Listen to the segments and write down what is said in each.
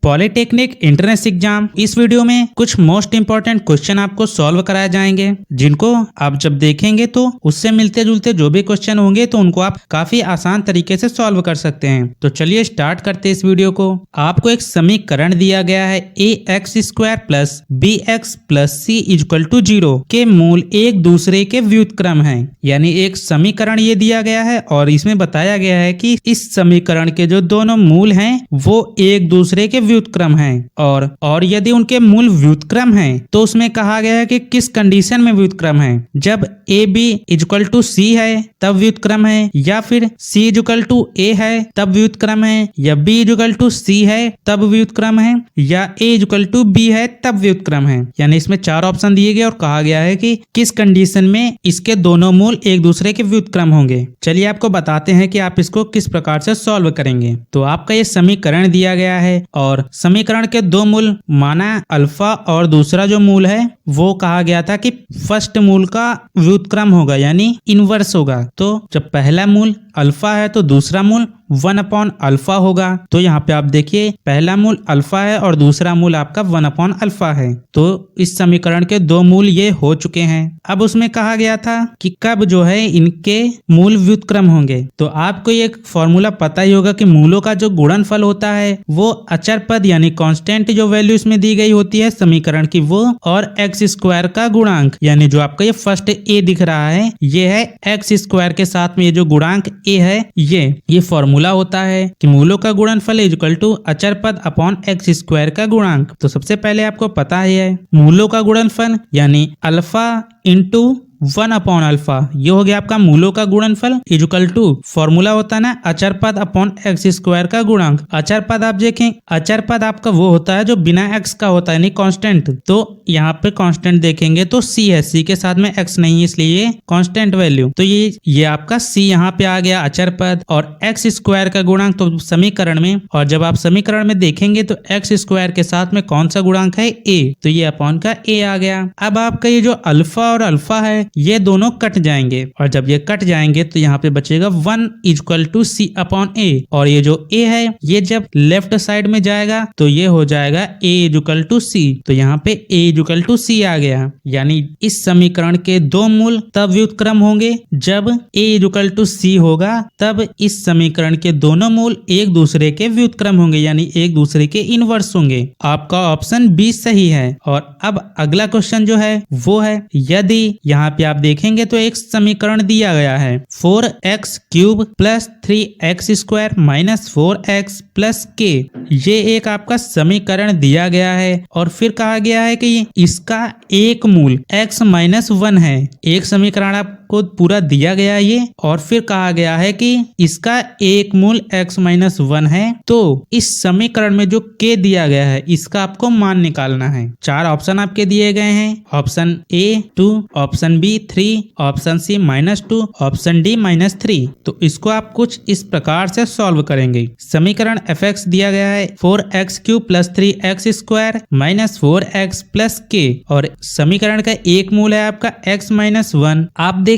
Polytechnic entrance exam. इस video में कुछ मोस्ट इंपॉर्टेंट क्वेश्चन आपको सॉल्व कराए जाएंगे, जिनको आप जब देखेंगे तो उससे मिलते जुलते जो भी क्वेश्चन होंगे तो उनको आप काफी आसान तरीके से सॉल्व कर सकते हैं। तो चलिए स्टार्ट करते हैं इस वीडियो को। आपको एक समीकरण दिया गया है ax² plus bx plus c equal to 0 के मूल एक दूसरे के व्युत्क्रम हैं। यानी एक समीकरण ये दिया गया है और इसमें बताया गया है कि इस समीकरण के जो दोनों मूल हैं वो एक दूसरे के व्युत्क्रम हैं, और यदि उनके मूल व्युत्क्रम हैं तो उसमें कहा गया है कि किस कंडीशन में व्युत्क्रम है। जब ए बी इक्वल टू सी है तब व्युत्क्रम है, या फिर सी इक्वल टू ए है तब व्युत्क्रम है, या बी इक्वल टू सी है तब व्युत्क्रम है, या ए इक्वल टू बी है तब व्युत्क्रम है। यानी इसमें चार ऑप्शन दिए गए और कहा गया है कि किस कंडीशन में इसके दोनों मूल एक दूसरे के व्युत्क्रम होंगे। चलिए आपको बताते हैं कि आप इसको किस प्रकार से सॉल्व करेंगे। तो आपका ये समीकरण दिया गया है और समीकरण के दो मूल माना अल्फा और दूसरा जो मूल है वो कहा गया था कि फर्स्ट मूल का व्युत्क्रम होगा, यानी इनवर्स होगा। तो जब पहला मूल अल्फा है तो दूसरा मूल 1/अल्फा होगा। तो यहाँ पे आप देखिए पहला मूल अल्फा है और दूसरा मूल आपका 1/अल्फा है। तो इस समीकरण के दो मूल ये हो चुके हैं। अब उसमें कहा गया था कि कब जो है इनके मूल व्युत्क्रम होंगे। तो आपको ये फॉर्मूला पता ही होगा कि मूलों का जो गुणनफल होता है वो अचर पद यानी कांस्टेंट जो वैल्यू इसमें दी गई होती है समीकरण की वो, और x² का गुणांक यानी जो आपका ये फर्स्ट ए दिख रहा है ये है x² के साथ में ये जो गुणांक ए है ये फॉर्मूला होता है कि मूलों का गुणनफल इक्वल टू अचर पद अपॉन x² का गुणांक। तो सबसे पहले आपको पता ही है मूलों का गुणनफल यानी अल्फा इंटू 1/अल्फा, ये हो गया आपका मूलों का गुणनफल इक्वल टू फॉर्मूला होता है ना अचर पद अपॉन x² का गुणांक। अचर पद आप देखें, अचर पद आपका वो होता है जो बिना x का होता है यानी कांस्टेंट। तो यहाँ पे कांस्टेंट देखेंगे तो c है, c के साथ में x नहीं है इसलिए कांस्टेंट वैल्यू। तो ये आपका c यहाँ पे आ गया अचर पद, और x² का गुणांक तो समीकरण में, और जब आप समीकरण में देखेंगे तो x² के साथ में कौन सा गुणांक है a, तो ये अपॉन का a आ गया। अब आपका ये जो अल्फा और अल्फा है ये दोनों कट जाएंगे, और जब ये कट जाएंगे तो यहाँ पे बचेगा 1 equal to c upon a, और ये जो a है ये जब लेफ्ट साइड में जाएगा तो ये हो जाएगा a इक्वल टू c। तो यहाँ पे a इक्वल टू c आ गया। यानी इस समीकरण के दो मूल तब व्युत्क्रम होंगे जब a इक्वल टू c होगा, तब इस समीकरण के दोनों मूल एक दूसरे के व्युत्क्रम होंगे यानी एक दूसरे के इनवर्स होंगे। आपका ऑप्शन बी सही है। और अब अगला क्वेश्चन जो है वो है, यदि यहाँ पे आप देखेंगे तो एक समीकरण दिया गया है 4x³ plus 3x² minus 4x plus k, ये एक आपका समीकरण दिया गया है और फिर कहा गया है कि इसका एक मूल x-1 है। एक समीकरण आपको पूरा दिया गया है ये, और फिर कहा गया है कि इसका एक मूल x-1 है। तो इस समीकरण में जो k दिया गया है इसका आपको मान निकालना है। चार ऑप्शन आपके दिए गए हैं, option A 2, option B 3, option C -2, option D -3। तो इसको आप कुछ इस प्रकार से सॉल्व करेंगे। समीकरण fx दिया गया है 4x³ plus 3x² minus 4x plus k, और समीकरण का एक मूल है आपका x-1। आप देखिए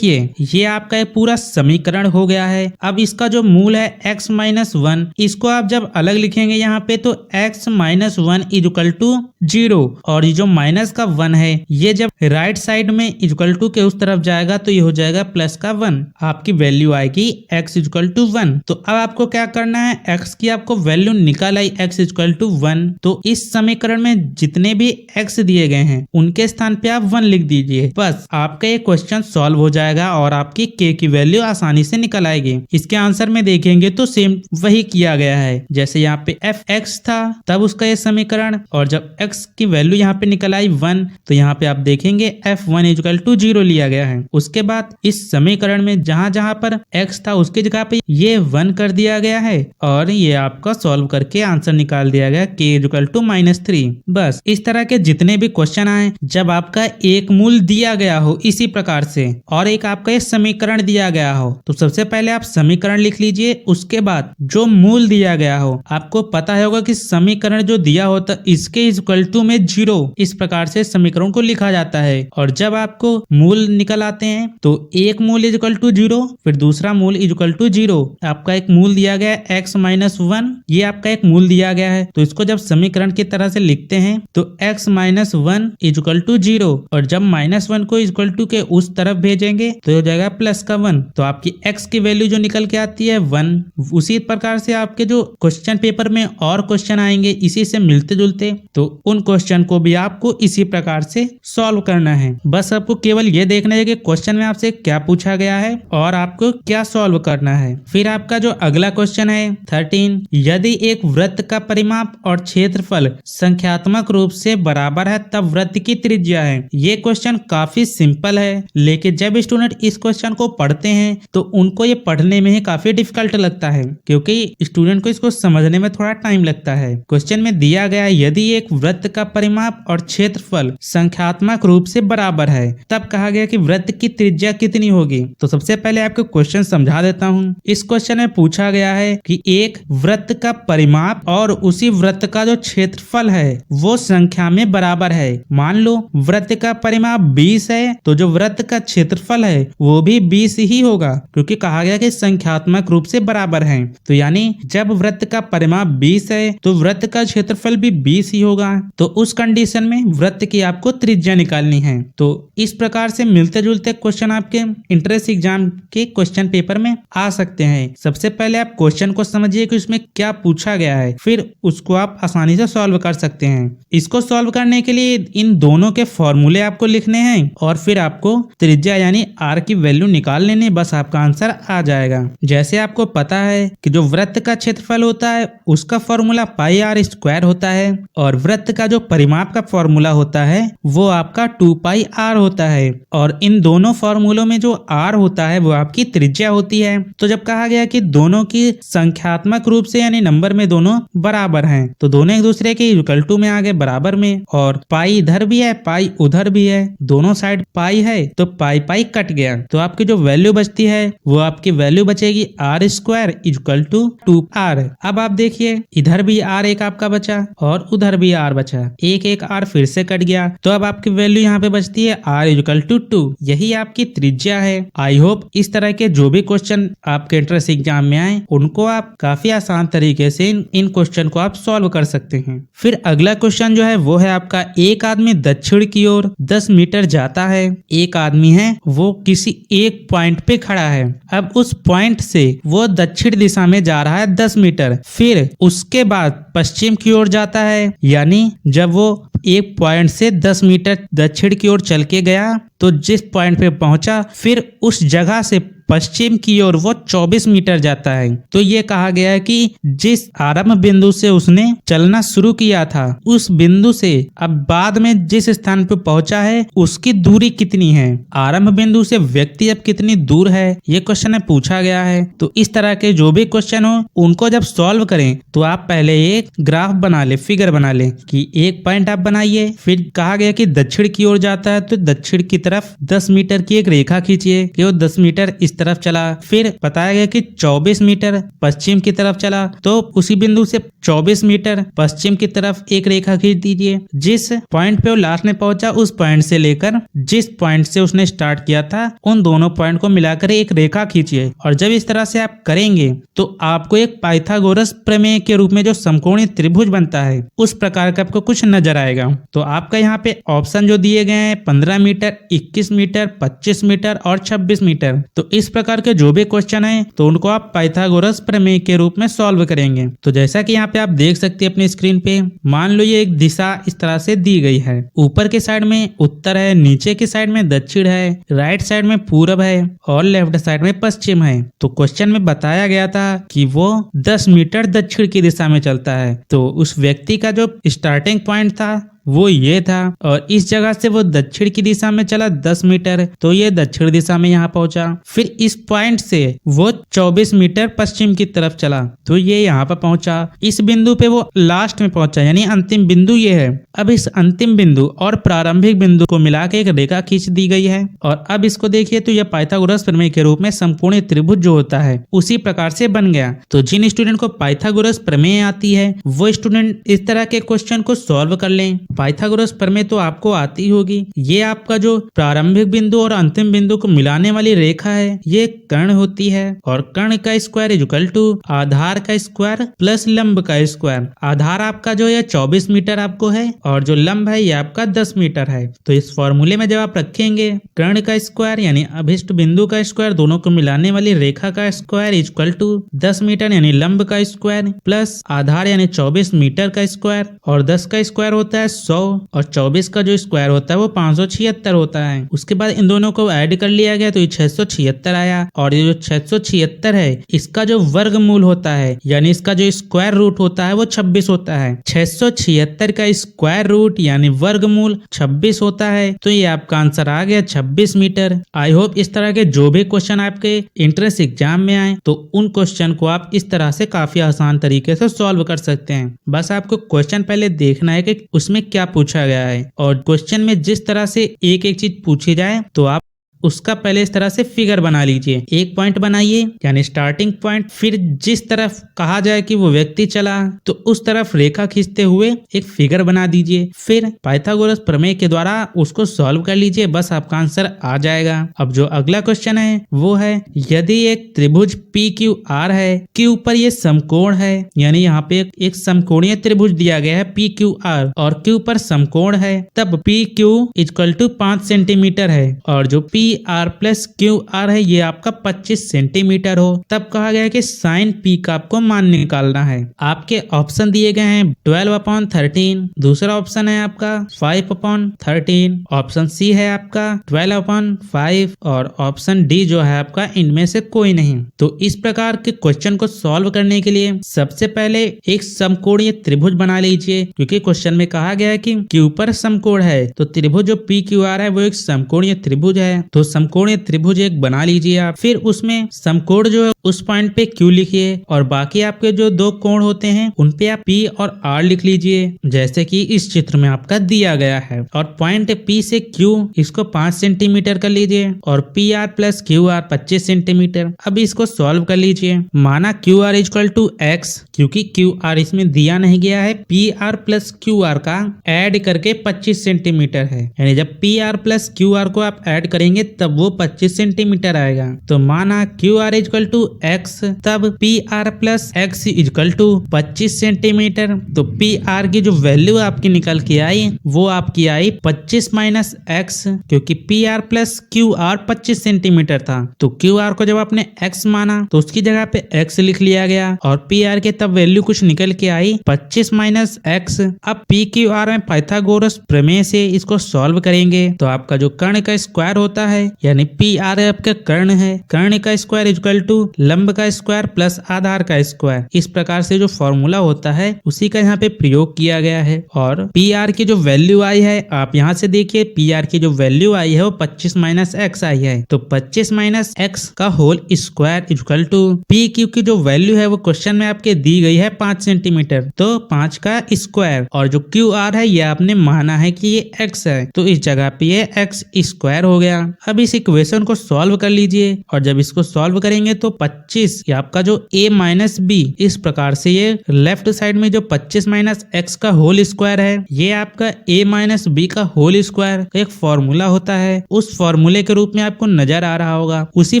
ये आपका ये पूरा समीकरण हो गया है। अब इसका जो मूल है x-1, इसको आप जब अलग लिखेंगे यहाँ पे तो x-1 इक्वल टू 0, और ये जो माइनस का 1 है ये जब राइट साइड में इक्वल टू के उस तरफ जाएगा तो ये हो जाएगा प्लस का 1। आपकी वैल्यू आएगी x इक्वल टू 1। तो अब आपको क्या करना है, x की आपको वैल्यू निकाल आई x इक्वल टू 1। तो इस समीकरण में जितने भी x दिए गए हैं उनके स्थान पे आप 1 लिख दीजिए, बस आपका ये क्वेश्चन सॉल्व हो जाएगा और आपकी k की वैल्यू आसानी से निकल आएगी। इसके आंसर में देखेंगे तो सेम वही किया गया है, जैसे यहाँ पे fx था तब उसका ये समीकरण, और जब x की वैल्यू यहाँ पे निकल आई 1 तो यहाँ पे आप देखेंगे f1 इक्वल टू 0 लिया गया है। उसके बाद इस समीकरण में जहां जहां पर x था उसकी जगह पे ये 1 कर दिया गया है, और ये आपका सॉल्व करके आंसर निकाल दिया गया k इक्वल टू -3। बस इस तरह के जितने भी क्वेश्चन आए जब आपका एक मूल दिया गया हो इसी प्रकार से और एक आपका ये समीकरण दिया गया हो तो सबसे पहले आप समीकरण लिख लीजिए, उसके बाद जो मूल दिया गया हो, आपको पता होगा कि समीकरण जो दिया होता इसके इक्वल टू में 0, इस प्रकार से समीकरण को लिखा जाता है। और जब आपको मूल निकल आते हैं तो एक मूल इक्वल टू 0, फिर दूसरा मूल इक्वल टू 0, आपका एक मूल दिया गया है x माइनस 1, ये आपका एक मूल दिया गया है। तो इसको जब समीकरण की तरह से लिखते हैं तो x माइनस 1 इक्वल टू 0, और जब -1 को इक्वल टू के उस तरफ भेजेंगे तो हो जाएगा प्लस का 1, तो आपकी x की वैल्यू जो निकल के आती है 1। उसी प्रकार से आपके जो क्वेश्चन पेपर में और क्वेश्चन आएंगे इसी से मिलते जुलते, तो उन क्वेश्चन को भी आपको इसी प्रकार से सॉल्व करना है। बस आपको केवल ये देखना है कि क्वेश्चन में आपसे क्या पूछा गया है और आपको क्या सॉल्व करना है। फिर आपका जो अगला क्वेश्चन है 13, यदि एक वृत्त का परिमाप और क्षेत्रफल संख्यात्मक रूप से बराबर है तब वृत्त की त्रिज्या है। ये क्वेश्चन काफी सिंपल है, लेकिन जब स्टूडेंट इस क्वेश्चन को पढ़ते हैं तो उनको ये पढ़ने में ही काफी डिफिकल्ट लगता है, क्योंकि स्टूडेंट को इसको समझने में थोड़ा टाइम लगता है। क्वेश्चन में दिया गया है यदि एक वृत्त का परिमाप और क्षेत्रफल संख्यात्मक रूप से बराबर है तब कहा गया कि वृत्त की त्रिज्या कितनी होगी। तो सबसे पहले आपको क्वेश्चन समझा देता हूँ। इस क्वेश्चन में पूछा गया है कि एक वृत्त का परिमाप और उसी वृत्त का जो क्षेत्रफल है वो संख्या में बराबर है। मान लो वृत्त का परिमाप 20 है तो जो वृत्त का क्षेत्रफल है वो भी 20 ही होगा, क्योंकि कहा गया कि संख्यात्मक रूप से बराबर है। तो यानी जब वृत्त का परिमाप 20 है तो वृत्त का क्षेत्रफल भी 20 ही होगा। तो उस कंडीशन में वृत्त की आपको त्रिज्या निकालनी है। तो इस प्रकार से मिलते जुलते क्वेश्चन आपके इंट्रेंस एग्जाम के क्वेश्चन पेपर में आ सकते हैं। सबसे पहले आप क्वेश्चन को समझिए कि उसमें क्या पूछा गया है, फिर उसको आप आसानी से सॉल्व कर सकते हैं। इसको सॉल्व करने के लिए इन दोनों के फॉर्मूले आपको लिखने हैं और फिर आपको त्रिज्या यानी r की वैल्यू निकाल लेनी, बस आपका आंसर आ जाएगा। जैसे आपको पता है कि जो वृत्त का क्षेत्रफल होता है उसका फॉर्मूला पाई r स्क्वायर होता है और वृत्त का जो परिमाप का फॉर्मूला होता है वो आपका 2 पाई r होता है, और इन दोनों फॉर्मूलों में जो r होता है वो आपकी त्रिज्या होती है। तो जब कहा गया कि दोनों की संख्यात्मक रूप से यानी नंबर में दोनों बराबर हैं तो दोनों एक दूसरे के इक्वल टू में आ गए बराबर में, और पाई इधर भी है पाई उधर भी है, दोनों साइड पाई है तो पाई पाई कट गया। तो आपकी जो वैल्यू बचती है वो आपकी वैल्यू बचेगी r square equal to 2r। अब आप देखिए इधर भी r एक आपका बचा और उधर भी r बचा, एक एक r फिर से कट गया, तो अब आपकी वैल्यू यहाँ पे बचती है r इक्वल टू 2। यही आपकी त्रिज्या है। आई होप इस तरह के जो भी क्वेश्चन आपके एंट्रेंस एग्जाम में आए उनको आप काफी आसान तरीके से इन क्वेश्चन को आप सॉल्व कर सकते हैं। फिर अगला क्वेश्चन जो है वो है आपका, एक आदमी दक्षिण की ओर 10 मीटर जाता है। एक आदमी है वो किसी एक पॉइंट पे खड़ा है। अब उस पॉइंट से वो दक्षिण दिशा में जा रहा है 10 मीटर, फिर उसके बाद पश्चिम की ओर जाता है। यानी जब वो एक पॉइंट से 10 मीटर दक्षिण की ओर चल के गया तो जिस पॉइंट पे पहुंचा फिर उस जगह से पश्चिम की ओर वो 24 मीटर जाता है। तो ये कहा गया है कि जिस आरंभ बिंदु से उसने चलना शुरू किया था उस बिंदु से अब बाद में जिस स्थान पे पहुंचा है उसकी दूरी कितनी है। आरंभ बिंदु से व्यक्ति अब कितनी दूर है ये क्वेश्चन में पूछा गया है। तो इस तरह के जो भी क्वेश्चन हो उनको जब सॉल्व करें तो आप पहले एक ग्राफ बना ले, फिगर बना ले कि एक पॉइंट आप बनाइए, फिर कहा गया कि दक्षिण की ओर जाता है तो दक्षिण की तरफ 10 मीटर की एक रेखा खींचिए कि वो 10 मीटर इस तरफ चला। फिर बताया गया कि 24 मीटर पश्चिम की तरफ चला तो उसी बिंदु से 24 मीटर पश्चिम की तरफ एक रेखा खींच दीजिए। जिस पॉइंट पे वो लास्ट में पहुंचा उस पॉइंट से लेकर जिस पॉइंट से उसने स्टार्ट किया था उन दोनों पॉइंट को मिलाकर एक रेखा खींचिए। और जब इस तरह से आप करेंगे तो आपको एक पाइथागोरस प्रमेय के रूप में जो समकोणीय त्रिभुज बनता है उस प्रकार का आपको कुछ नजर आएगा। तो आपका यहाँ पे ऑप्शन जो दिए गए हैं 15 मीटर, 21 मीटर, 25 मीटर और 26 मीटर। तो इस प्रकार के जो भी क्वेश्चन है तो उनको आप पाइथागोरस प्रमेय के रूप में सॉल्व करेंगे। तो जैसा कि यहाँ पे आप देख सकते हैं अपनी स्क्रीन पे, मान लो ये एक दिशा इस तरह से दी गई है। ऊपर के साइड में उत्तर है, नीचे के साइड में दक्षिण है, राइट साइड में पूरब है और लेफ्ट साइड में पश्चिम है। तो क्वेश्चन में बताया गया था कि वो 10 मीटर दक्षिण की दिशा में चलता है। तो उस व्यक्ति का जो स्टार्टिंग पॉइंट था वो ये था और इस जगह से वो दक्षिण की दिशा में चला 10 मीटर, तो ये दक्षिण दिशा में यहाँ पहुंचा। फिर इस पॉइंट से वो 24 मीटर पश्चिम की तरफ चला, तो ये यहाँ पर पहुंचा। इस बिंदु पे वो लास्ट में पहुंचा, यानी अंतिम बिंदु ये है। अब इस अंतिम बिंदु और प्रारंभिक बिंदु को मिला के एक रेखा खींच दी गई है और अब इसको देखिए तो यह पाइथागोरस प्रमेय के रूप में समकोणीय त्रिभुज जो होता है उसी प्रकार से बन गया। तो जिन स्टूडेंट को पाइथागोरस प्रमेय आती है वो स्टूडेंट इस तरह के क्वेश्चन को सॉल्व कर लें। पाइथागोरस प्रमेय तो आपको आती होगी। ये आपका जो प्रारंभिक बिंदु और अंतिम बिंदु को मिलाने वाली रेखा है ये कर्ण होती है और कर्ण का स्क्वायर इक्वल टू आधार का स्क्वायर प्लस लंब का स्क्वायर। आधार आपका जो है 24 मीटर आपको है और जो लंब है ये आपका 10 मीटर है। तो इस फॉर्मूले में जब आप रखेंगे कर्ण का स्क्वायर यानी अभिष्ट बिंदु का स्क्वायर दोनों को मिलाने वाली रेखा का स्क्वायर इक्वल टू 10 मीटर यानी लंब का स्क्वायर प्लस आधार यानी 24 मीटर का स्क्वायर और 10 का स्क्वायर होता है 100 और 24 का जो स्क्वायर होता है वो 576 होता है। उसके बाद इन दोनों को ऐड कर लिया गया तो ये 676 आया और ये जो 676 है इसका जो वर्गमूल होता है यानी इसका जो स्क्वायर रूट होता है वो 26 होता है। 676 का स्क्वायर रूट यानी वर्गमूल 26 होता है। तो ये आपका आंसर आ गया 26 मीटर। आई होप इस तरह के जो भी क्वेश्चन आपके एंट्रेंस एग्जाम में आए तो उन क्वेश्चन को आप इस तरह से काफी आसान तरीके से सॉल्व कर सकते हैं। बस आपको क्वेश्चन पहले देखना है कि उसमें क्या पूछा गया है और क्वेश्चन में जिस तरह से एक एक चीज पूछी जाए तो आप उसका पहले इस तरह से फिगर बना लीजिए। एक पॉइंट बनाइए यानी स्टार्टिंग पॉइंट, फिर जिस तरफ कहा जाए कि वो व्यक्ति चला तो उस तरफ रेखा खींचते हुए एक फिगर बना दीजिए। फिर पाइथागोरस प्रमेय के द्वारा उसको सॉल्व कर लीजिए, बस आपका आंसर आ जाएगा। अब जो अगला क्वेश्चन है वो है यदि एक त्रिभुज PQR है, Q पर ये समकोण है, यानी यहाँ पे एक समकोणीय त्रिभुज दिया गया है PQR और Q पर समकोण है, तब PQ इक्वल टू 5 सेंटीमीटर है और जो PR प्लस QR है ये आपका 25 सेंटीमीटर हो, तब कहा गया है कि साइन P का आपको मान निकालना है। आपके ऑप्शन दिए गए हैं 12/13, दूसरा ऑप्शन है आपका 5/13, ऑप्शन C है आपका 12/5 और ऑप्शन D जो है आपका इनमें से कोई नहीं। तो इस प्रकार के क्वेश्चन को सॉल्व करने के लिए सबसे पहले एक समकोणीय त्रिभुज बना लीजिए, क्योंकि क्वेश्चन में कहा गया है कि Q पर समकोण है तो त्रिभुज जो PQR है वो एक समकोणीय त्रिभुज है। तो समकोणीय त्रिभुज एक बना लीजिए आप, फिर उसमें समकोण जो है उस पॉइंट पे Q लिखिए और बाकी आपके जो दो कोण होते हैं उन पे आप P और R लिख लीजिए, जैसे कि इस चित्र में आपका दिया गया है। और पॉइंट P से Q इसको 5 सेंटीमीटर कर लीजिए और PR प्लस QR 25 सेंटीमीटर। अब इसको सॉल्व कर लीजिए। माना QR इक्वल टू X, क्योंकि QR इसमें दिया नहीं गया है, PR प्लस QR का ऐड करके 25 सेंटीमीटर है, यानी जब PR प्लस QR को आप ऐड करेंगे तब वो 25 सेंटीमीटर आएगा। तो माना QR इक्वल टू X, तब PR plus X equal to 25 centimetre. तो PR की जो वैल्यू आपकी निकल के आई वो आपकी आई 25 माइनस X, क्योंकि PR प्लस QR 25 सेंटीमीटर था। तो QR को जब आपने X माना तो उसकी जगह पे X लिख लिया गया और PR के तब वैल्यू कुछ निकल के आई 25 माइनस X। अब PQR में पाइथागोरस प्रमेय से इसको सॉल्व करेंगे तो आपका जो कर्ण का स्क्वायर होता है यानी PR आपका कर्ण है, कर्ण का स्क्वायर इक्वल टू लंब का स्क्वायर प्लस आधार का स्क्वायर। इस प्रकार से जो फॉर्मूला होता है उसी का यहाँ पे प्रयोग किया गया है। और PR की जो वैल्यू आई है आप यहाँ से देखिए, PR की जो वैल्यू आई है वो 25 माइनस X आई है, तो 25 माइनस X का whole square equal to PQ की जो वैल्यू है वो क्वेश्चन में आपके दी गई है 5 सेंटीमीटर, तो 5 का स्क्वायर और जो QR है ये आपने माना है कि ये X है, तो इस जगह पे ये X स्क्वायर हो गया। अब इस इक्वेशन को सॉल्व कर लीजिए और जब इसको सॉल्व करेंगे तो 25 ये आपका जो A माइनस B, इस प्रकार से ये लेफ्ट साइड में जो 25 माइनस X का होल स्क्वायर है ये आपका A माइनस B का होल स्क्वायर का एक फॉर्मूला होता है, उस फॉर्मूले के रूप में आपको नजर आ रहा होगा। उसी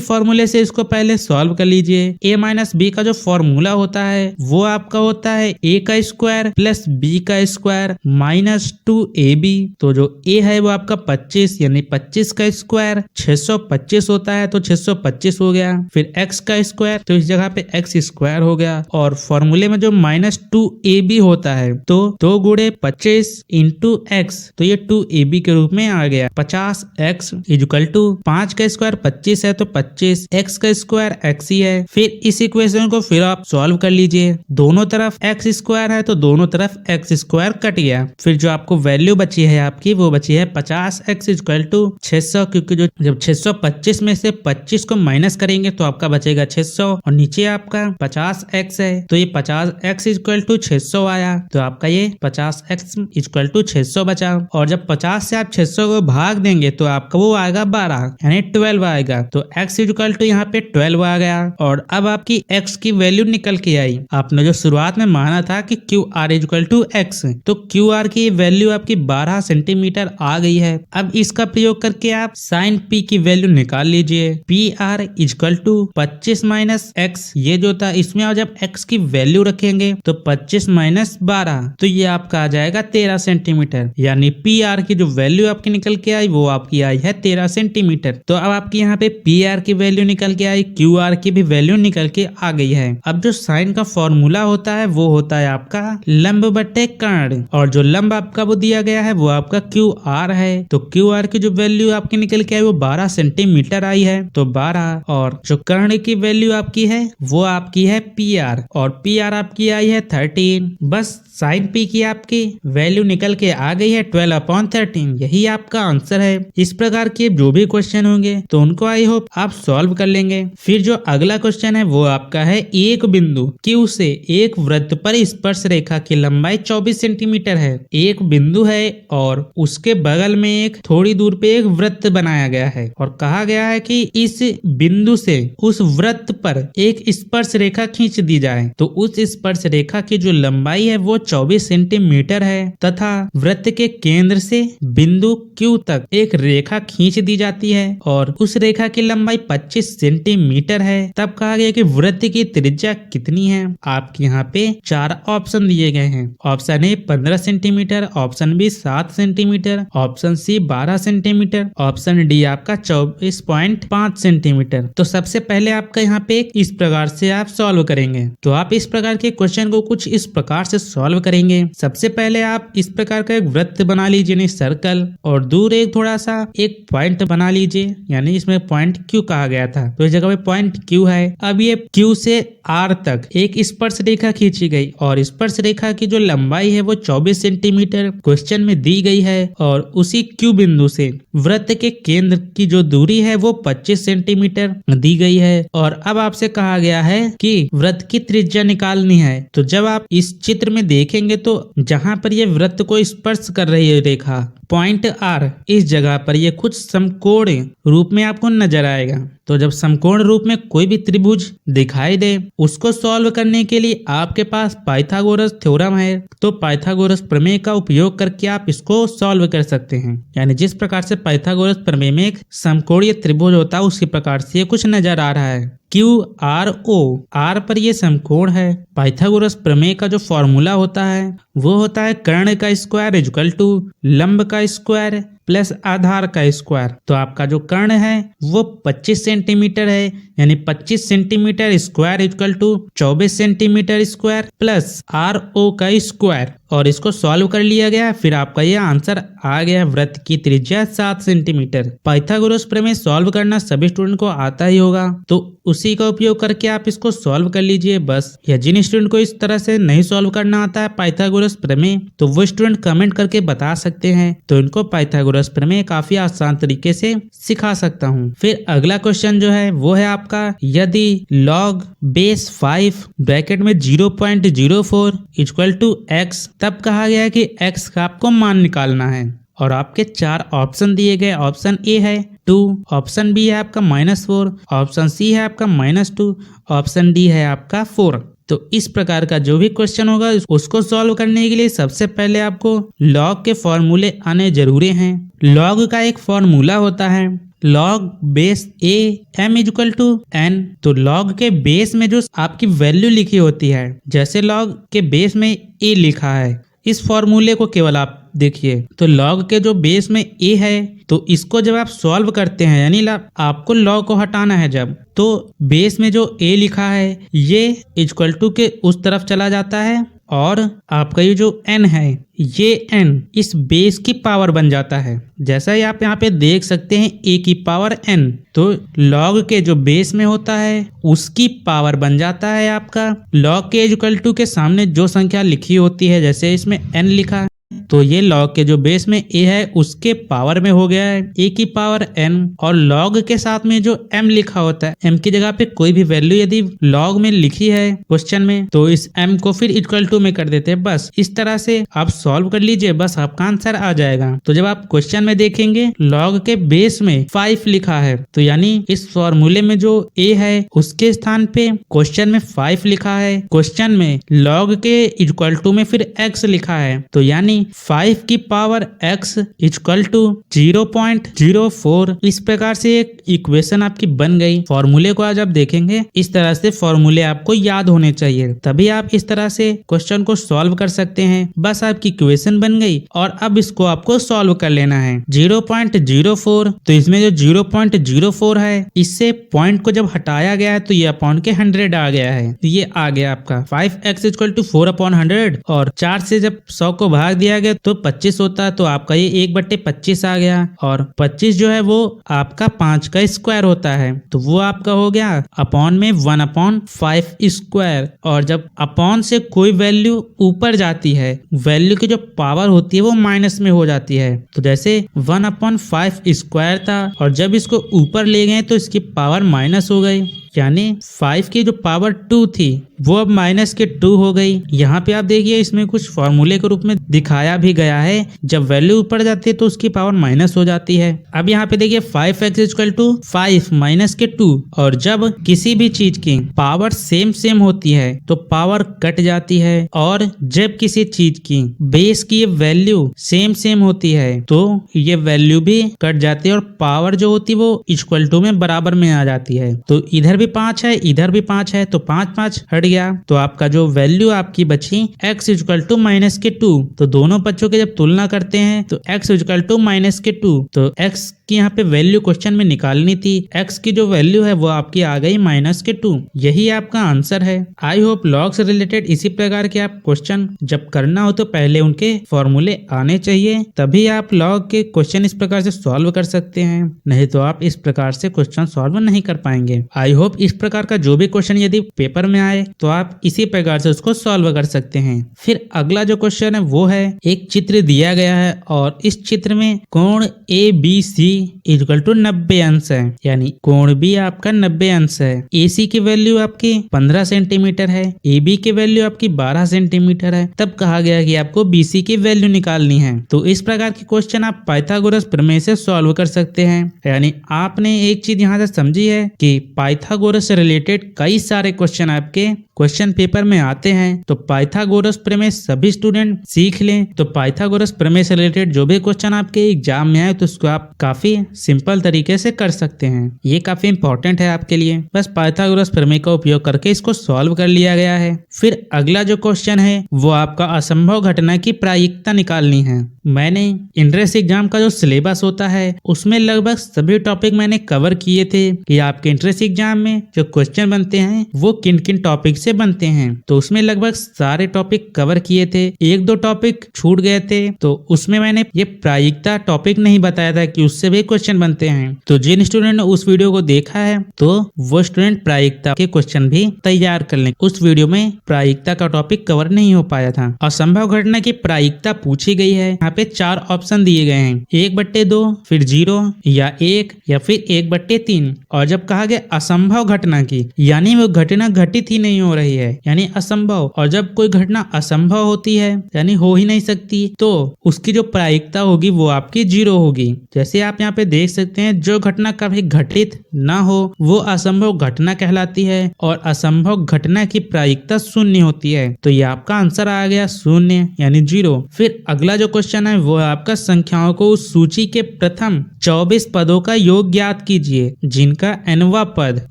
फॉर्मूले से इसको पहले सॉल्व कर लीजिए। A माइनस B का जो फॉर्मूला होता है वो आपका होता है A का स्क्वायर प्लस B का स्क्वायर माइनस 2AB। तो जो A है वो आपका 25 यानी 25 का स्क्वायर स्क्वायर 625 होता है तो 625 हो गया। फिर x का स्क्वायर तो इस जगह पे x स्क्वायर हो गया। और फॉर्मूले में जो -2ab होता है तो 2 गुणे 25 इंटू x तो ये 2ab के रूप में आ गया। 50x इक्वल टू 5 का स्क्वायर 25 है तो 25 x का स्क्वायर x ही है। फिर इस इक्वेशन को फिर आप सॉल्व कर लीजिए। दोनों तरफ x स्क्वायर है तो दोनों तरफ x स्क्वायर कट गया। फिर जो आपको वैल्यू बची है आपकी वो बची है 50x इक्वल टू 600, क्योंकि जो जब 625 में से 25 को माइनस करेंगे तो आपका बचेगा 600 और नीचे आपका 50x है तो ये 50x इक्वल टू 600 आया तो आपका ये 50x इक्वल टू 600 बचा। और जब 50 से आप 600 को भाग देंगे तो आपका वो आएगा 12 यानी 12 आएगा। तो x इक्वल टू यहाँ पे 12 आ गया। और अब आपकी x की वैल्यू निकल के आई। आपने जो शुरुआत में माना था कि QR इक्वल टू x तो QR की वैल्यू आपकी 12 सेंटीमीटर आ गई है। अब इसका प्रयोग करके आप साइन P की वैल्यू निकाल लीजिए। PR equal to 25 minus x ये जो था इसमें और जब x की वैल्यू रखेंगे तो 25 माइनस 12 तो ये आपका आ जाएगा 13 सेंटीमीटर। यानी PR की जो वैल्यू आपकी निकल के आई वो आपकी आई है 13 सेंटीमीटर। तो अब आपकी यहाँ पे PR की वैल्यू निकल के आई, QR की भी वैल्यू निकल के आ गई है। अब जो साइन का फॉर्मूला होता है वो होता है आपका लंब बटे कर्ण, और जो लंब आपका वो दिया गया है वो आपका QR है। तो QR की जो वैल्यू आपकी निकल के आई वो 12 सेंटीमीटर आई है तो 12, और जो कर्ण की वैल्यू आपकी है वो आपकी है PR और PR आपकी आई है 13। बस साइन P की आपकी वैल्यू निकल के आ गई है 12/13। यही आपका आंसर है। इस प्रकार के जो भी क्वेश्चन होंगे तो उनको आई होप आप सॉल्व कर लेंगे। फिर जो अगला क्वेश्चन है वो आपका है एक बिंदु Q से एक वृत्त पर स्पर्श रेखा की लंबाई 24 सेंटीमीटर है। एक बिंदु है और उसके बगल में एक थोड़ी दूर पे एक वृत्त बनाया गया है और कहा गया है कि इस बिंदु से उस वृत्त पर एक स्पर्श रेखा खींच दी जाए। तो उस स्पर्श रेखा की जो लंबाई है वो 24 सेंटीमीटर है तथा वृत्त के केंद्र से बिंदु Q तक एक रेखा खींच दी जाती है और उस रेखा की लंबाई 25 सेंटीमीटर है। तब कहा गया कि वृत्त की त्रिज्या कितनी है। आपके यहाँ पे 4 ऑप्शन दिए गए हैं। Option A 15 centimetre, option B 7 centimetre, option C 12 centimetre, option D आपका 24.5 सेंटीमीटर। तो सबसे पहले आपका यहाँ पे इस प्रकार से आप सॉल्व करेंगे। तो आप इस प्रकार के क्वेश्चन को कुछ इस प्रकार से सॉल्व करेंगे। सबसे पहले आप इस प्रकार का एक वृत्त बना लीजिए यानी सर्कल, और दूर एक थोड़ा सा एक पॉइंट बना लीजिए यानी इसमें पॉइंट Q कहा गया था तो इस जगह पे पॉइंट Q है। अब ये Q से R तक एक स्पर्श रेखा खींची गई और स्पर्श रेखा की जो लंबाई है वो 24 सेंटीमीटर क्वेश्चन में दी गई है और उसी Q बिंदु से वृत्त के केंद्र की जो दूरी है वो 25 सेंटीमीटर दी गई है। और अब आपसे कहा गया है कि वृत्त की त्रिज्या निकालनी है। तो जब आप इस चित्र में देखेंगे तो जहां पर ये वृत्त को स्पर्श कर रही है रेखा पॉइंट R, इस जगह पर ये कुछ समकोण रूप में आपको नजर आएगा। तो जब समकोण रूप में कोई भी त्रिभुज दिखाई दे उसको सॉल्व करने के लिए आपके पास पाइथागोरस थ्योरम है। तो पाइथागोरस प्रमेय का उपयोग करके आप इसको सॉल्व कर सकते हैं। यानी जिस प्रकार से पाइथागोरस प्रमेय में एक समकोणीय त्रिभुज होता है उसी प्रकार से ये कुछ नजर आ रहा है। QRO, R पर ये समकोण है। पाइथागोरस प्रमेय का जो फॉर्मूला होता है वो होता है कर्ण का स्क्वायर इक्वल टू लंब का स्क्वायर प्लस आधार का स्क्वायर। तो आपका जो कर्ण है वो 25 सेंटीमीटर है यानी 25 centimetre square equal to 24 centimetre square plus RO का स्क्वायर, और इसको सॉल्व कर लिया गया। फिर आपका ये आंसर आ गया। वृत्त की त्रिज्या 7 सेंटीमीटर। पाइथागोरस प्रमेय सॉल्व करना सभी स्टूडेंट को आता ही होगा तो उसी का उपयोग करके आप इसको सॉल्व कर लीजिए बस। या जिन स्टूडेंट को इस तरह से नहीं सॉल्व करना आता है पाइथागोरस प्रमेय तो वो स्टूडेंट कमेंट करके बता सकते हैं तो इनको पाइथागोरस प्रमेय काफी आसान तरीके से सिखा सकता हूँ। फिर अगला क्वेश्चन जो है वो है आपका यदि log बेस 5 ब्रैकेट में 0.04 इक्वल टू x, तब कहा गया है कि x का आपको मान निकालना है और आपके 4 ऑप्शन दिए गए। ऑप्शन ए है 2, ऑप्शन बी है आपका -4, ऑप्शन सी है आपका -2, ऑप्शन डी है आपका 4। तो इस प्रकार का जो भी क्वेश्चन होगा उसको सॉल्व करने के लिए सबसे पहले आपको लॉग के फॉर्मूले आने जरूरी हैं। लॉग का एक फॉर्मूला होता है log base a m equal to n। तो log के बेस में जो आपकी वैल्यू लिखी होती है, जैसे log के बेस में a लिखा है, इस फॉर्मूले को केवल आप देखिए, तो log के जो बेस में a है, तो इसको जब आप सॉल्व करते हैं, यानी आपको log को हटाना है जब, तो बेस में जो a लिखा है ये इक्वल टू के उस तरफ चला जाता है, और आपका ये जो n है, ये n इस बेस की पावर बन जाता है। जैसा ही आप यहाँ पे देख सकते हैं a की पावर n, तो log के जो बेस में होता है उसकी पावर बन जाता है आपका log के इक्वल टू के सामने जो संख्या लिखी होती है, जैसे इसमें n लिखा है, तो ये log के जो बेस में a है उसके पावर में हो गया है a की पावर n, और log के साथ में जो m लिखा होता है, m की जगह पे कोई भी वैल्यू यदि log में लिखी है क्वेश्चन में, तो इस m को फिर इक्वल टू में कर देते हैं। बस इस तरह से आप सॉल्व कर लीजिए, बस आपका आंसर आ जाएगा। तो जब आप क्वेश्चन में देखेंगे log के बेस में 5 लिखा है, तो यानी इस फॉर्मूले में जो a है उसके स्थान पे क्वेश्चन में 5 लिखा है, क्वेश्चन में log के इक्वल टू में फिर x लिखा है, तो यानी 5 की पावर x इक्वल टू 0.04। इस प्रकार से एक इक्वेशन आपकी बन गई। फॉर्मूले को आज आप देखेंगे, इस तरह से फॉर्मूले आपको याद होने चाहिए, तभी आप इस तरह से क्वेश्चन को सॉल्व कर सकते हैं। बस आपकी इक्वेशन बन गई और अब इसको आपको सॉल्व कर लेना है। 0.04, तो इसमें जो 0.04 है, इससे पॉइंट को जब हटाया गया है तो ये अपॉन के 100 आ गया है, तो ये आ गया आपका 5x इक्वल टू 4/100, और 4 से जब 100 को भाग दिया गया तो 25 होता है, तो आपका ये 1/25 आ गया, और 25 जो है वो आपका 5 का स्क्वायर होता है, तो वो आपका हो गया अपॉन में 1/5 स्क्वायर। और जब अपॉन से कोई वैल्यू ऊपर जाती है, वैल्यू की जो पावर होती है वो माइनस में हो जाती है, तो जैसे 1/5 स्क्वायर था, और जब इसको ऊपर ले गए तो इसकी पावर माइनस हो गई, यानी 5 की जो पावर 2 थी वो अब माइनस के 2 हो गई। यहाँ पे आप देखिए इसमें कुछ फॉर्मूले के रूप में दिखाया भी गया है, जब वैल्यू ऊपर जाती है तो उसकी पावर माइनस हो जाती है। अब यहाँ पे देखिए 5x इक्वल टू 5 माइनस के 2, और जब किसी भी चीज की पावर सेम होती है तो पावर कट जाती है, और जब किसी चीज की बेस की वैल्यू सेम होती है तो ये वैल्यू भी कट जाती है, और पावर जो होती है वो इक्वल टू में बराबर में आ जाती है। तो इधर भी 5 है, इधर भी 5 है, तो 5 हट गया, तो आपका जो वैल्यू आपकी बची x इक्वल टू माइनस के 2। तो दोनों बच्चों के जब तुलना करते हैं तो x इक्वल टू माइनस के 2, तो x की यहाँ पे वैल्यू क्वेश्चन में निकालनी थी, x की जो वैल्यू है वो आपकी आ गई माइनस के 2। यही आपका आंसर है। आई होप लॉग से रिलेटेड इसी प्रकार के आप क्वेश्चन जब करना हो तो पहले उनके फॉर्मूले आने चाहिए, तभी आप लॉग के क्वेश्चन इस प्रकार से सॉल्व कर सकते हैं, नहीं तो आप इस प्रकार से क्वेश्चन सॉल्व नहीं कर पाएंगे। आई होप इस प्रकार का जो भी क्वेश्चन यदि पेपर में आए तो आप इसी प्रकार से उसको सॉल्व कर सकते हैं। फिर अगला जो क्वेश्चन है वो है, एक चित्र दिया गया है और इस चित्र में कोण ABC इक्वल टू 90 अंश है, यानी कोण भी आपका 90 अंश है। AC की वैल्यू आपकी 15 सेंटीमीटर है, AB की वैल्यू आपकी 12 सेंटीमीटर है। तब कहा गया कि आपको BC की वैल्यू निकालनी है। तो इस प्रकार के क्वेश्चन आप पाइथागोरस प्रमेय से सॉल्व कर सकते हैं। यानी आपने एक चीज यहाँ से समझी है कि पाइथागोरस से रिलेटेड कई सारे क्वेश्चन आपके क्वेश्चन पेपर में आते हैं, तो पाइथागोरस प्रमेय सभी स्टूडेंट सीख लें। तो पाइथागोरस प्रमेय से रिलेटेड जो भी क्वेश्चन आपके एग्जाम में आए तो उसको आप काफी सिंपल तरीके से कर सकते हैं। ये काफी इंपॉर्टेंट है आपके लिए। बस पाइथागोरस प्रमेय का उपयोग करके इसको सॉल्व कर लिया गया है। फिर अगला जो क्वेश्चन है वो आपका असंभव घटना की प्रायिकता निकालनी है। मैंने इंट्रेंस एग्जाम का जो सिलेबस होता है उसमें लगभग सभी टॉपिक मैंने कवर किए थे कि आपके इंट्रेंस एग्जाम में जो क्वेश्चन बनते हैं वो किन किन टॉपिक से बनते हैं। तो उसमें लगभग सारे टॉपिक कवर किए थे, एक दो टॉपिक छूट गए थे, तो उसमें मैंने ये प्रायिकता टॉपिक नहीं बताया था कि उससे भी क्वेश्चन बनते हैं। तो जिन स्टूडेंट ने उस वीडियो को देखा है तो वो स्टूडेंट प्रायिकता के क्वेश्चन भी तैयार कर लें। उस वीडियो में प्रायिकता का टॉपिक कवर नहीं हो पाया था। असंभव घटना की प्रायिकता पूछी गई है। यहाँ पे 4 ऑप्शन दिए गए हैं, 1/2, फिर 0 या 1 या फिर 1/3। और जब कहा गया असंभव घटना की, यानी वो घटना घटित ही नहीं हो रही है, यानी असंभव। और जब कोई घटना असंभव होती है यानी हो ही नहीं सकती, तो उसकी जो प्रायिकता होगी वो आपकी 0 होगी। जैसे आप यहाँ पे देख सकते हैं, जो घटना कभी घटित ना हो वो असंभव घटना कहलाती है, और असंभव घटना की प्रायिकता 0 होती है। तो ये आपका आंसर आ गया 0 यानी 0। फिर अगला जो क्वेश्चन है वो आपका संख्याओं को उस सूची के प्रथम 24 पदों का योग ज्ञात कीजिए जिनका nवां पद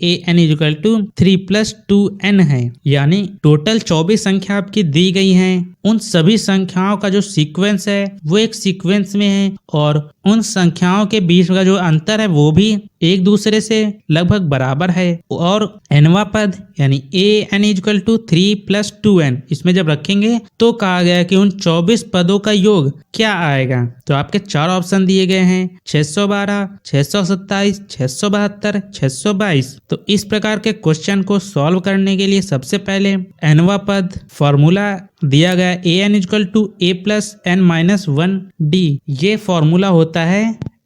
an = 3 + 2n है। यानी टोटल 24 संख्या आपकी दी गई हैं उन सभी संख्याओं का जो सीक्वेंस है वो एक सीक्वेंस में है और उन संख्याओं के बीच का जो अंतर है वो भी एक दूसरे से लगभग बराबर है। और nवां पद यानी an इक्वल टू 3+2n इसमें जब रखेंगे तो कहा गया कि उन 24 पदों का योग क्या आएगा। तो आपके 4 ऑप्शन दिए गए हैं 612, 627, 672, 622। तो इस प्रकार के क्वेश्चन को सॉल्व करने के लिए सबसे पहले nवां पद फॉर्मूला दिया गया an इक्वल टू a+n-1d। ये फॉर्मूला होता है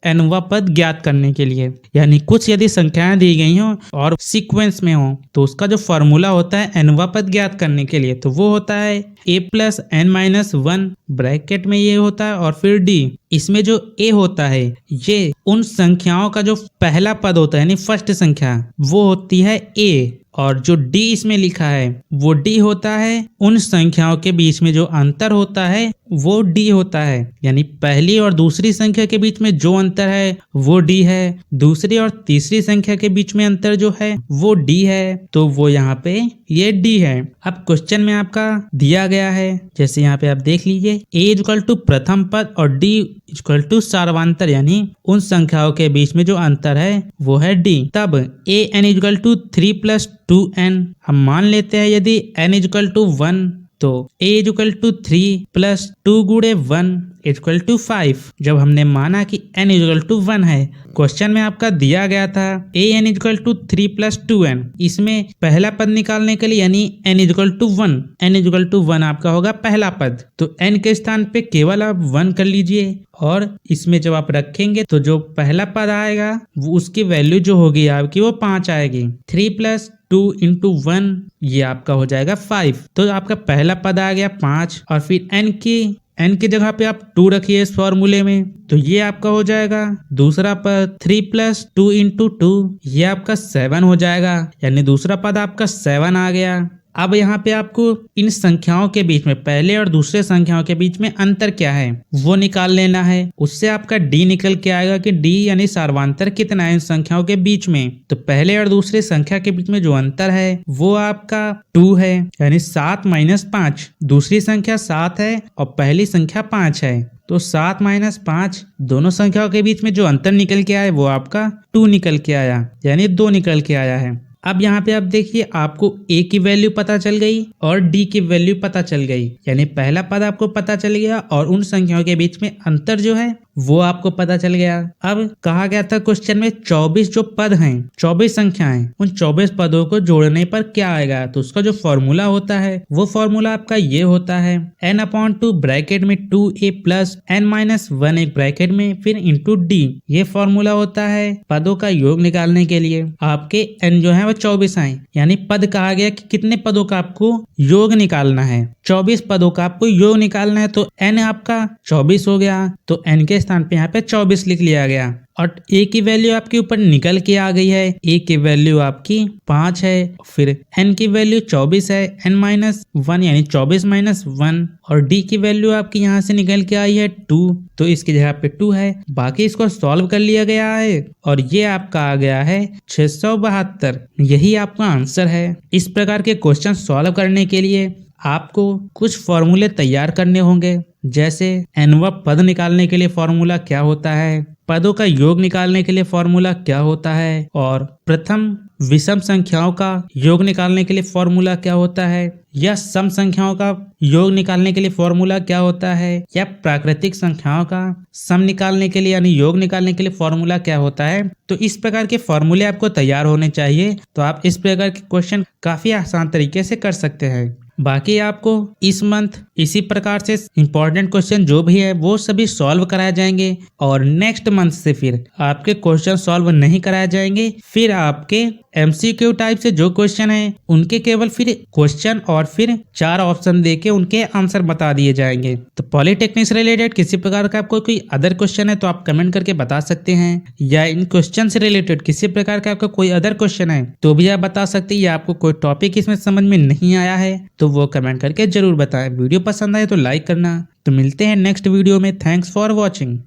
nवां पद ज्ञात करने के लिए, यानी कुछ यदि संख्याएं दी गई हो और सीक्वेंस में हो तो उसका जो फॉर्मूला होता है nवां पद ज्ञात करने के लिए तो वो होता है a+n-1 ब्रैकेट में ये होता है और फिर d। इसमें जो a होता है ये उन संख्याओं का जो पहला पद होता है यानी फर्स्ट संख्या वो होती है a, और जो d इसमें लिखा है वो d होता है उन संख्याओं के बीच में जो अंतर होता है वो d होता है, यानी पहली और दूसरी संख्या के बीच में जो अंतर है वो d है, दूसरी और तीसरी संख्या के बीच में अंतर जो है वो d है, तो वो यहाँ पे ये d है। अब क्वेश्चन में आपका दिया गया है जैसे यहाँ पे आप देख लीजिए a इक्वल टू प्रथम पद और d इक्वल टू सार्वंतर यानी उन संख्याओं के बीच में जो अंतर है वो है d। तब an इक्वल टू 3+2n हम मान लेते हैं यदि n इक्वल टू 1 तो a इक्वल टू 3+2 गुणे 1 इक्वल टू 5। जब हमने माना कि n इक्वल टू 1 है, क्वेश्चन में आपका दिया गया था an इक्वल टू 3+2n, इसमें पहला पद निकालने के लिए यानी n equal to 1, n equal to 1 आपका होगा पहला पद, तो n के स्थान पे केवल आप 1 कर लीजिए और इसमें जब आप रखेंगे तो जो पहला पद आएगा वो उसकी वैल्यू जो होगी आपकी वो 5 आएगी। 3+2 इंटू 1 ये आपका हो जाएगा 5। तो आपका पहला पद आ गया 5 और फिर n की जगह पे आप 2 रखिए इस फॉर्मूले में तो ये आपका हो जाएगा दूसरा पद 3+2 इंटू 2 ये आपका 7 हो जाएगा, यानी दूसरा पद आपका 7 आ गया। अब यहाँ पे आपको इन संख्याओं के बीच में पहले और दूसरे संख्याओं के बीच में अंतर क्या है वो निकाल लेना है। उससे आपका d निकल के आएगा कि d यानी सार्वंतर कितना है इन संख्याओं के बीच में। तो पहले और दूसरे संख्या के बीच में जो अंतर है वो आपका 2 है, यानी 7 - 5। दूसरी संख्या 7 है और पहली संख्या 5 है, तो 7 - 5 दोनों संख्याओं के बीच में जो अंतर निकल के आया वो आपका 2 निकल के आया, यानी 2 निकल के आया है। अब यहाँ पे आप देखिए आपको a की वैल्यू पता चल गई और d की वैल्यू पता चल गई, यानी पहला पद आपको पता चल गया और उन संख्याओं के बीच में अंतर जो है वो आपको पता चल गया। अब कहा गया था क्वेश्चन में 24 जो पद हैं 24 संख्याएं, उन 24 पदों को जोड़ने पर क्या आएगा। तो उसका जो फॉर्मूला होता है वो फॉर्मूला आपका ये होता है n/2 ब्रैकेट में 2a प्लस n-1 एक ब्रैकेट में फिर इंटू d। ये फॉर्मूला होता है पदों का योग निकालने के लिए। आपके n जो है वो 24 आए, यानी पद कहा गया कि कितने पदों का आपको योग निकालना है, 24 पदों का आपको योग निकालना है। तो n आपका 24 हो गया, तो n के स्थान पे यहाँ पे 24 लिख लिया गया और a की वैल्यू आपके ऊपर निकल के आ गई है। a की वैल्यू आपकी 5 है, फिर n की वैल्यू 24 है, n-1 यानी 24 - 1 और d की वैल्यू आपकी यहाँ से निकल के आई है 2, तो इसकी जगह पे 2 है। बाकी इसको सॉल्व कर लिया गया है और ये आपका आ गया है 672। यही आपका आंसर है। इस प्रकार के क्वेश्चन सॉल्व करने के लिए आपको कुछ फॉर्मूले तैयार करने होंगे, जैसे nवां पद निकालने के लिए फॉर्मूला क्या होता है, पदों का योग निकालने के लिए फॉर्मूला क्या होता है, और प्रथम विषम संख्याओं का योग निकालने के लिए फॉर्मूला क्या होता है, या सम संख्याओं का योग निकालने के लिए फॉर्मूला क्या होता है, या प्राकृतिक संख्याओं का सम निकालने के लिए यानी योग निकालने के लिए फॉर्मूला क्या होता है। तो इस प्रकार के फॉर्मूले आपको तैयार होने चाहिए, तो आप इस प्रकार के क्वेश्चन काफी आसान तरीके से कर सकते हैं। बाकी आपको इस मंथ इसी प्रकार से इंपॉर्टेंट क्वेश्चन जो भी है वो सभी सॉल्व कराए जाएंगे और नेक्स्ट मंथ से फिर आपके क्वेश्चन सॉल्व नहीं कराए जाएंगे। फिर आपके MCQ टाइप से जो क्वेश्चन है उनके केवल फिर क्वेश्चन और फिर 4 ऑप्शन देके उनके आंसर बता दिए जाएंगे। तो पॉलिटेक्निक से रिलेटेड किसी प्रकार का आपको कोई अदर क्वेश्चन है तो आप कमेंट करके बता सकते हैं, या इन क्वेश्चन से रिलेटेड किसी प्रकार का आपका कोई अदर क्वेश्चन है तो भी आप बता सकते हैं, या आपको कोई टॉपिक इसमें समझ में नहीं आया है तो वो कमेंट करके जरूर बताएं। वीडियो पसंद आए तो लाइक करना। तो मिलते हैं नेक्स्ट वीडियो में। Thanks for watching.